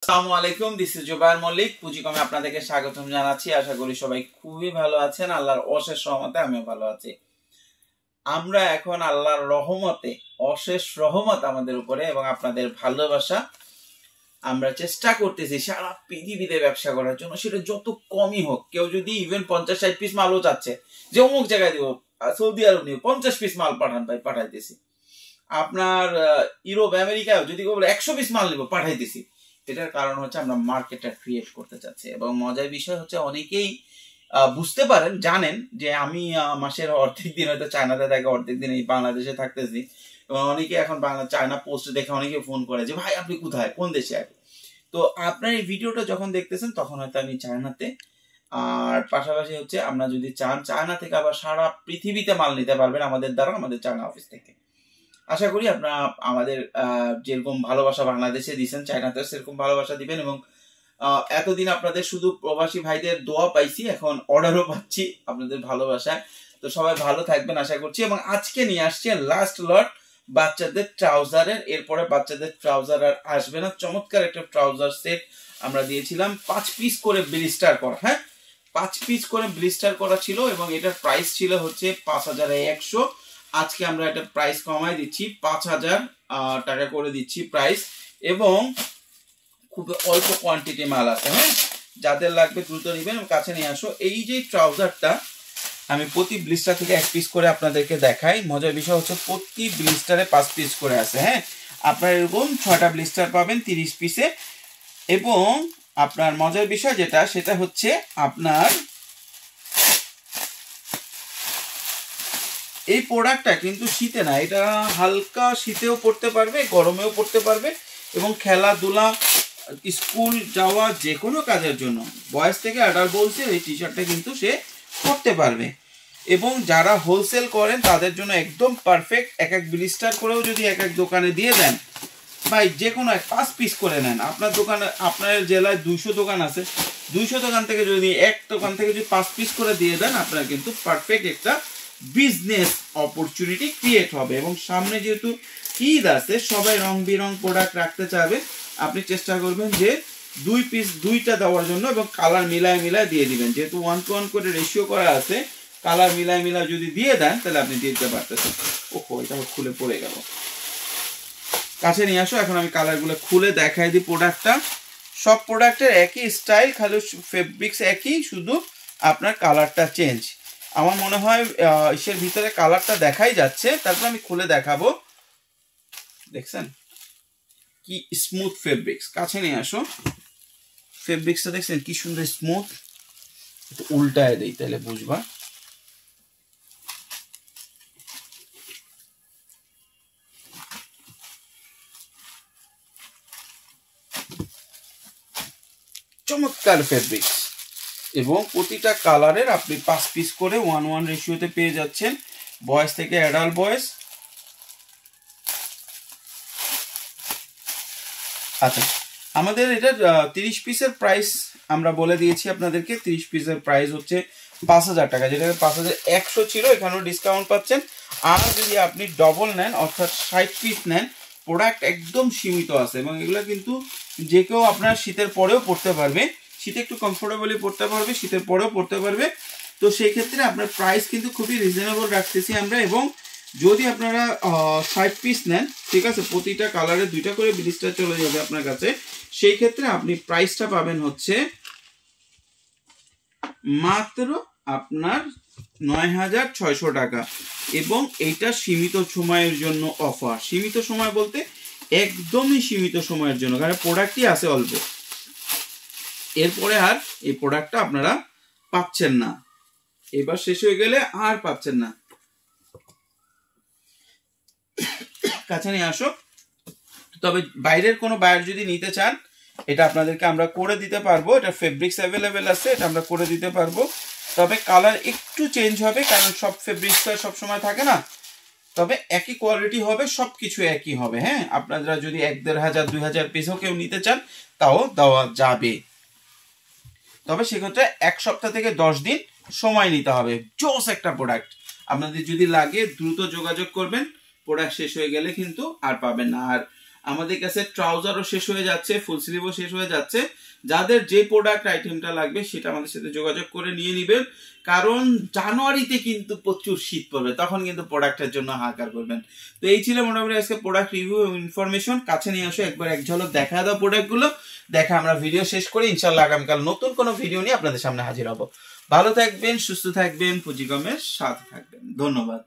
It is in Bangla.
আসসালামু আলাইকুম, দিস ইজ জুবায়ের মল্লিক। পুঁজিকমে আপনাদেরকে স্বাগতম জানাচ্ছি। আশা করি সবাই খুবই ভালো আছেন। আল্লাহর অশেষ রহমতে আমিও ভালো আছি। আমরা এখন আল্লাহর রহমতে, অশেষ রহমত আমাদের উপরে এবং আপনাদের ভালোবাসা, আমরা চেষ্টা করতেছি সারা পৃথিবীতে ব্যবসা করার জন্য। সেটা যত কমই হোক, কেউ যদি ইভেন 50-60 পিস মালও চাচ্ছে যে অমুক জায়গায় দিব, সৌদি আরব নিব, 50 পিস মাল পাঠান ভাই, পাঠাইতেছি। আপনার ইউরোপ আমেরিকায় যদি 100 পিস মাল নিব, পাঠাইতেছি। এটার কারণ হচ্ছে আমরা মার্কেটটা ক্রিয়েট করতে চাচ্ছি। এবং মজার বিষয় হচ্ছে অনেকেই বুঝতে পারেন, জানেন যে আমি মাসের অর্ধেক দিন হয়তো চায়নাতে থাকি, অর্ধেক দিন এই বাংলাদেশে থাকতেছি। এবং অনেকে এখন চায়না পোস্ট দেখে অনেকে ফোন করে যে ভাই আপনি কোথায়, কোন দেশে আছে। তো আপনার এই ভিডিওটা যখন দেখতেছেন তখন হয়তো আমি চায়নাতে। আর পাশাপাশি হচ্ছে আমরা যদি চান চায়না থেকে আবার সারা পৃথিবীতে মাল নিতে পারবেন আমাদের দ্বারা, আমাদের চায়না অফিস থেকে। আশা করি আপনারা আমাদের যেরকম ভালোবাসা বাংলাদেশে দিচ্ছেন, চায়নাতেও সেরকম ভালোবাসা দিবেন। এবং এতদিন আপনাদের শুধু প্রবাসী ভাইদের দোয়া পাইছি, এখন অর্ডারও পাচ্ছি আপনাদের ভালোবাসায়। তো সবাই ভালো থাকবেন আশা করছি। এবং আজকে নিয়ে আসছে লাস্ট লট বাচ্চাদের ট্রাউজারের। এরপরে বাচ্চাদের ট্রাউজার আর আসবে না। চমৎকার একটা ট্রাউজার সেট আমরা দিয়েছিলাম, 5 পিস করে ব্লিস্টার করা। হ্যাঁ, 5 পিস করে ব্লিস্টার করা ছিল এবং এটার প্রাইস ছিল হচ্ছে 5100। আজকে আমরা এটা প্রাইস কমাই দিচ্ছি, 5000 টাকা করে দিচ্ছি প্রাইস। এবং খুব অল্প কোয়ান্টিটি মাল আছে। হ্যাঁ, যাদের লাগবে দ্রুত নেবেন, কাছে নিয়ে আসো। এই যে ট্রাউজারটা আমি প্রতি ব্লিস্টার থেকে 1 পিস করে আপনাদেরকে দেখাই। মজার বিষয় হচ্ছে প্রতি ব্লিস্টারে 5 পিস করে আছে। হ্যাঁ, আপনার এরকম 6টা ব্লিস্টার পাবেন 30 পিসে। এবং আপনার মজার বিষয় যেটা, সেটা হচ্ছে আপনার এই প্রোডাক্টটা কিন্তু শীতে না, এটা হালকা শীতেও পড়তে পারবে, গরমেও পড়তে পারবে। এবং খেলাধুলা, স্কুল যাওয়া, যে কোনো কাজের জন্য বয়স থেকে অ্যাডাল্ট বলছে এই টি শার্টটা কিন্তু সে পরতে পারবে। এবং যারা হোলসেল করেন তাদের জন্য একদম পারফেক্ট। এক এক ব্লিস্টার করেও যদি এক এক দোকানে দিয়ে দেন ভাই, যে কোনো 5 পিস করে নেন। আপনার দোকানে, আপনার জেলায় 200 দোকান আছে, 200 দোকান থেকে যদি এক দোকান থেকে যদি 5 পিস করে দিয়ে দেন, আপনার কিন্তু পারফেক্ট একটা বিজনেস অপরচুনিটি ক্রিয়েট হবে। এবং সামনে যেহেতু ঈদ আছে, সবাই রং বেরং প্রোডাক্ট রাখতে চাবে। আপনি চেষ্টা করবেন যে 2 পিস 2টা দেওয়ার জন্য, এবং কালার মিলায় মিলায় দিয়ে দিবেন। যেহেতু 1:1 করে রেশিও করা আছে, কালার মিলায় মিলায় যদি দিয়ে দেন তাহলে আপনি দিতে পারতেছেন। ওহো, এটা খুলে পড়ে গেল। কাছে নিয়ে আসো, এখন আমি কালারগুলো খুলে দেখাই দিই। প্রোডাক্টটা সব প্রোডাক্টের একই স্টাইল, খালি ফেব্রিক্স একই, শুধু আপনার কালারটা চেঞ্জ। আমার মনে হয় এর ভিতরে কালারটা দেখাই যাচ্ছে, তারপর আমি খুলে দেখাবো। দেখছেন কি স্মুথ ফেব্রিক্স। কাছে নিয়ে আসো, ফেব্রিক্সটা দেখছেন কি সুন্দর স্মুথ। একটু উল্টায় দেই তাহলে বুঝবা। চমৎকার ফেব্রিক্স। এবং প্রতিটা কালারের আপনি 5 পিস করে 1:1 রেশিওতে পেয়ে যাচ্ছেন, বয়স থেকে অ্যাডাল্ট বয়স। আচ্ছা, আমাদের এটা 30 পিসের প্রাইস আমরা বলে দিয়েছি আপনাদেরকে। 30 পিসের প্রাইস হচ্ছে 5000 টাকা, যেটা 5100 ছিল, এখানেও ডিসকাউন্ট পাচ্ছেন। আর যদি আপনি ডবল নেন, অর্থাৎ 60 পিস নেন, প্রোডাক্ট একদম সীমিত আছে। এবং এগুলো কিন্তু যে কেউ আপনার শীতের পরেও পড়তে পারবে, শীতে একটু কমফোর্টেবলি পড়তে পারবে, শীতের পরেও পড়তে পারবে। তো সেই ক্ষেত্রে আপনার প্রাইস কিন্তু খুবই রিজনেবল রাখতেছি আমরা। এবং যদি আপনারা 60 পিস নেন, ঠিক আছে, প্রতিটা কালারে 2টা করে ব্লিস্টার চলে যাবে আপনার কাছে। সেই ক্ষেত্রে আপনি প্রাইসটা পাবেন হচ্ছে মাত্র আপনার 9600 টাকা। এবং এইটা সীমিত সময়ের জন্য অফার। সীমিত সময় বলতে একদমই সীমিত সময়ের জন্য, কারণ প্রোডাক্টই আছে অল্প। এরপরে আর এই প্রোডাক্টটা আপনারা পাচ্ছেন না, এবার শেষ হয়ে গেলে আর পাচ্ছেন না। কাছে নিয়ে আসো। তবে বাইরের কোনো বায়ার যদি নিতে চান, এটা আপনাদেরকে আমরা করে দিতে পারবো। এটা ফেব্রিক্স অ্যাভেলেবেল আছে, এটা আমরা করে দিতে পারবো। তবে কালার একটু চেঞ্জ হবে, কারণ সব ফেব্রিক্স তো সবসময় থাকে না। তবে একই কোয়ালিটি হবে, সব কিছু একই হবে। হ্যাঁ, আপনারা যদি 1500-2000 পিসও কেউ নিতে চান তাও দেওয়া যাবে। তবে সেক্ষেত্রে 1 সপ্তাহ থেকে 10 দিন সময় নিতে হবে। জোস একটা প্রোডাক্ট। আপনাদের যদি লাগে দ্রুত যোগাযোগ করবেন, প্রোডাক্ট শেষ হয়ে গেলে কিন্তু আর পাবেন না। আর আমাদের কাছে ট্রাউজারও শেষ হয়ে যাচ্ছে, ফুল স্লিভও শেষ হয়ে যাচ্ছে। যাদের যে প্রোডাক্ট আইটেমটা লাগবে সেটা আমাদের সাথে যোগাযোগ করে নিয়ে নেবেন, কারণ জানুয়ারিতে কিন্তু প্রচুর শীত পড়বে, তখন কিন্তু প্রোডাক্টের জন্য হাহাকার করবেন। তো এই ছিল মোটামুটি আজকে প্রোডাক্ট রিভিউ এবং ইনফরমেশন। কাছে নিয়ে আসো, একবার এক ঝলক দেখা দাও প্রোডাক্টগুলো, দেখা আমরা ভিডিও শেষ করি। ইনশাল্লাহ আগামীকাল নতুন কোনো ভিডিও নিয়ে আপনাদের সামনে হাজির হব। ভালো থাকবেন, সুস্থ থাকবেন, পুঁজিকমের সাথে থাকবেন। ধন্যবাদ।